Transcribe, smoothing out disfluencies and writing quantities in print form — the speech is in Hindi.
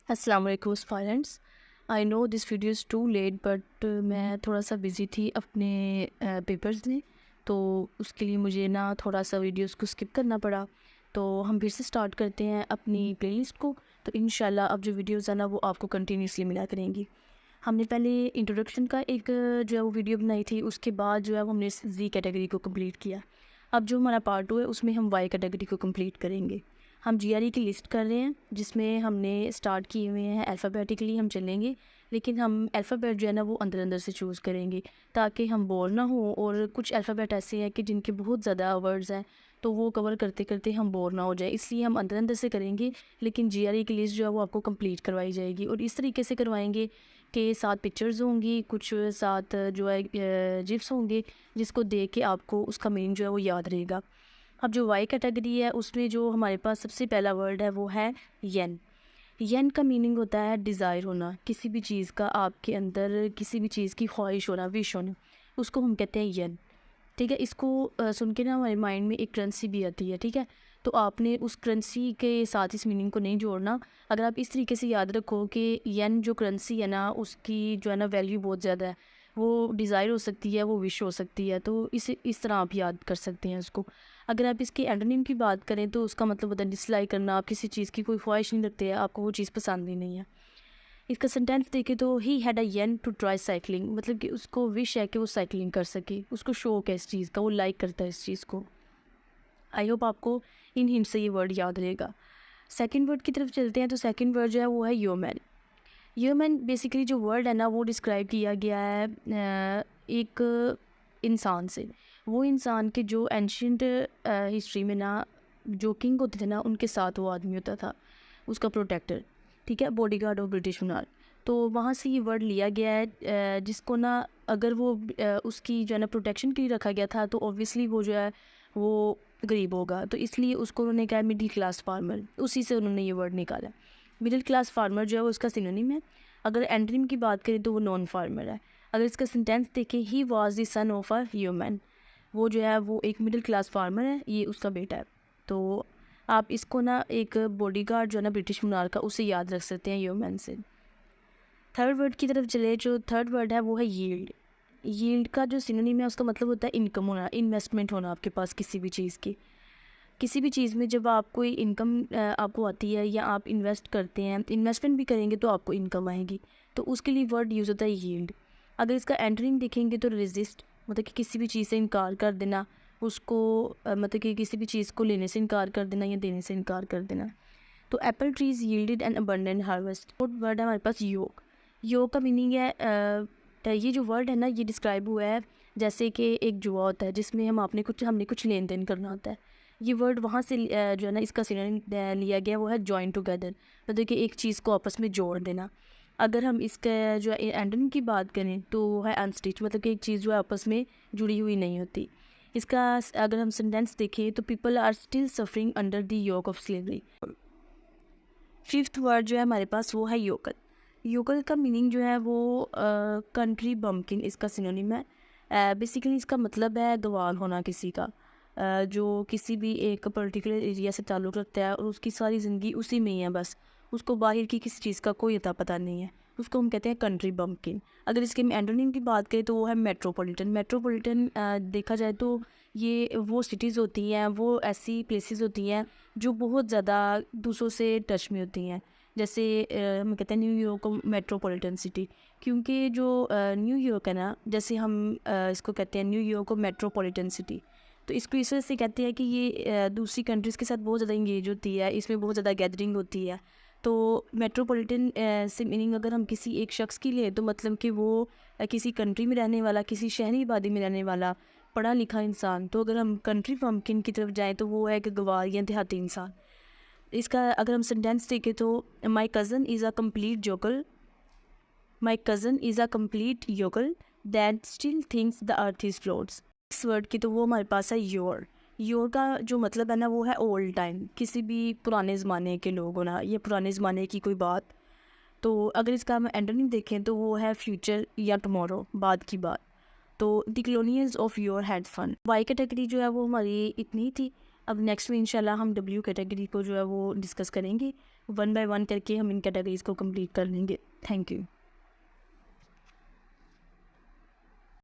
अस्सलाम वालेकुम students. I know this video is too late but मैं थोड़ा सा बिज़ी थी अपने पेपर्स में, तो उसके लिए मुझे ना थोड़ा सा वीडियोस को स्किप करना पड़ा। तो हम फिर से स्टार्ट करते हैं अपनी प्लेलिस्ट को। तो इंशाल्लाह अब जो वीडियोस है ना वो आपको कंटिन्यूसली मिला करेंगी। हमने पहले इंट्रोडक्शन का एक जो है वो वीडियो बनाई थी, उसके बाद जो है वो हमने जी कैटेगरी को कंप्लीट किया। अब जो हमारा पार्ट 2 है उसमें हम वाई कैटेगरी को कंप्लीट करेंगे। हम जीआरई की लिस्ट कर रहे हैं जिसमें हमने स्टार्ट किए हुए हैं अल्फ़ाबेटिकली हम चलेंगे, लेकिन हम अल्फ़ाबेट जो है ना वो अंदर अंदर से चूज़ करेंगे ताकि हम बोर ना हो। और कुछ अल्फ़ाबेट ऐसे हैं कि जिनके बहुत ज़्यादा वर्ड्स हैं, तो वो कवर करते करते हम बोर ना हो जाए, इसलिए हम अंदर अंदर से करेंगे। लेकिन जीआरई की लिस्ट जो है वो आपको कंप्लीट करवाई जाएगी और इस तरीके से करवाएंगे कि साथ पिक्चर्स होंगी, कुछ साथ जो है जिप्स होंगे, जिसको देख के आपको उसका मीनिंग जो है वो याद रहेगा। अब जो वाई कैटेगरी है उसमें जो हमारे पास सबसे पहला वर्ड है वो है येन। येन का मीनिंग होता है डिज़ायर होना, किसी भी चीज़ का आपके अंदर किसी भी चीज़ की ख्वाहिश होना, विश होना, उसको हम कहते हैं येन। ठीक है, इसको सुन के ना हमारे माइंड में एक करेंसी भी आती है। ठीक है, तो आपने उस करेंसी के साथ इस मीनिंग को नहीं जोड़ना। अगर आप इस तरीके से याद रखो कि येन जो करेंसी है ना उसकी जो है ना वैल्यू बहुत ज़्यादा है, वो डिज़ायर हो सकती है, वो विश हो सकती है, तो इस तरह आप याद कर सकते हैं उसको। अगर आप इसके एंटोनिम की बात करें तो उसका मतलब होता है डिसलाइक करना, आप किसी चीज़ की कोई ख्वाहिश नहीं रखते हैं, आपको वो चीज़ पसंद ही नहीं है। इसका सेंटेंस देखें तो he had a yen to try cycling, मतलब कि उसको विश है कि वो साइकिलिंग कर सके, उसको शौक है इस चीज़ का, वो लाइक करता है इस चीज़ को। आई होप आपको इन हिंट से ये वर्ड याद रहेगा। सेकंड वर्ड की तरफ चलते हैं, तो सेकंड वर्ड जो है वो है ह्यूमन। ह्यूमन बेसिकली जो वर्ड है ना वो डिस्क्राइब किया गया है एक इंसान से। वो इंसान के जो एंशियंट हिस्ट्री में ना जो किंग होते थे ना उनके साथ वो आदमी होता था, उसका प्रोटेक्टर। ठीक है, बॉडीगार्ड ऑफ ब्रिटिश monarch। तो वहाँ से ये वर्ड लिया गया है जिसको ना अगर वो उसकी जो है ना प्रोटेक्शन के लिए रखा गया था, तो ऑब्वियसली वो जो है वो गरीब होगा, तो इसलिए उसको उन्होंने कहा मिडिल क्लास फार्मर, उसी से उन्होंने ये वर्ड निकाला। मिडिल क्लास फार्मर जो है वो उसका सिनोनिम है। अगर एंटोनिम की बात करें तो वो नॉन फार्मर है। अगर इसका सेंटेंस देखें, he was the son of a human, वो जो है वो एक मिडिल क्लास फार्मर है, ये उसका बेटा है। तो आप इसको ना एक बॉडीगार्ड जो है ना ब्रिटिश monarch का, उसे याद रख सकते हैं ह्यूमन से। थर्ड वर्ड की तरफ चले, जो थर्ड वर्ड है वो है यील्ड। यील्ड का जो सिनोनिम है उसका मतलब होता है इनकम होना, इन्वेस्टमेंट होना आपके पास किसी भी चीज़ की। किसी भी चीज़ में जब आप कोई इनकम आपको आती है या आप इन्वेस्ट करते हैं, इन्वेस्टमेंट भी करेंगे तो आपको इनकम आएगी, तो उसके लिए वर्ड यूज़ होता है यील्ड। अगर इसका एंटोनिम देखेंगे तो रेजिस्ट, मतलब कि किसी भी चीज़ से इनकार कर देना, उसको मतलब कि किसी भी चीज़ को लेने से इनकार कर देना या देने से इनकार कर देना। तो apple trees yielded an abundant harvest. Fourth word है हमारे पास योग। योग का मीनिंग है ये जो वर्ड है ना ये डिस्क्राइब हुआ है जैसे कि एक जुआ होता है जिसमें हमने कुछ लेन देन करना होता है। ये वर्ड वहाँ से जो है ना इसका सिनोनिम लिया गया वो है जॉइन टुगेदर, मतलब कि एक चीज़ को आपस में जोड़ देना। अगर हम इसका जो है एंटोनिम की बात करें तो वो है अनस्टिच, मतलब कि एक चीज़ जो है आपस में जुड़ी हुई नहीं होती। इसका अगर हम सेंटेंस देखें तो people are still suffering under the yoke of slavery. Fifth word जो है हमारे पास वो है योकल। योकल का मीनिंग जो है वो कंट्री बम्पकिन, इसका सिनोनिम है। बेसिकली इसका मतलब है गवार होना किसी का, जो किसी भी एक पर्टिकुलर एरिया से ताल्लुक़ रखता है और उसकी सारी ज़िंदगी उसी में ही है बस, उसको बाहर की किसी चीज़ का कोई अता पता नहीं है, उसको हम कहते हैं कंट्री बम्पकिन। अगर इसके एंटोनिम की बात करें तो वो है मेट्रोपॉलिटन। मेट्रोपॉलिटन देखा जाए तो ये वो सिटीज़ होती हैं, वो ऐसी प्लेसेस होती हैं जो बहुत ज़्यादा दूसरों से टच में होती हैं। जैसे हम कहते हैं न्यूयॉर्क को मेट्रोपॉलिटन सिटी, क्योंकि जो न्यूयॉर्क है ना, जैसे हम इसको कहते हैं न्यूयॉर्क को मेट्रोपॉलिटन सिटी, तो इसको इस वजह से कहते हैं कि ये दूसरी कंट्रीज़ के साथ बहुत ज़्यादा इंगेज होती है, इसमें बहुत ज़्यादा गैदरिंग होती है। तो मेट्रोपॉलिटन से मीनिंग अगर हम किसी एक शख्स की लें तो मतलब कि वो किसी कंट्री में रहने वाला, किसी शहरी आबादी में रहने वाला पढ़ा लिखा इंसान। तो अगर हम कंट्री पम्पकिन की तरफ जाएँ तो वो है कि गंवार या देहाती इंसान। इसका अगर हम सेंटेंस देखें तो my cousin is a complete yokel, my cousin is a complete yokel that still thinks the earth is floats. इस वर्ड की तो वो हमारे पास है योर। योर का जो मतलब है ना वो है ओल्ड टाइम, किसी भी पुराने ज़माने के लोग होना या पुराने ज़माने की कोई बात। तो अगर इसका हम एंटोनिम देखें तो वो है फ्यूचर या टुमारो, बाद की बात। तो the colonials of your had fun. Y category जो है वो हमारी इतनी ही थी। अब नेक्स्ट में इंशाल्लाह हम डब्ल्यू कैटेगरी को जो है वो डिस्कस करेंगे। वन बाय वन करके हम इन कैटेगरीज़ को कंप्लीट कर लेंगे। Thank you.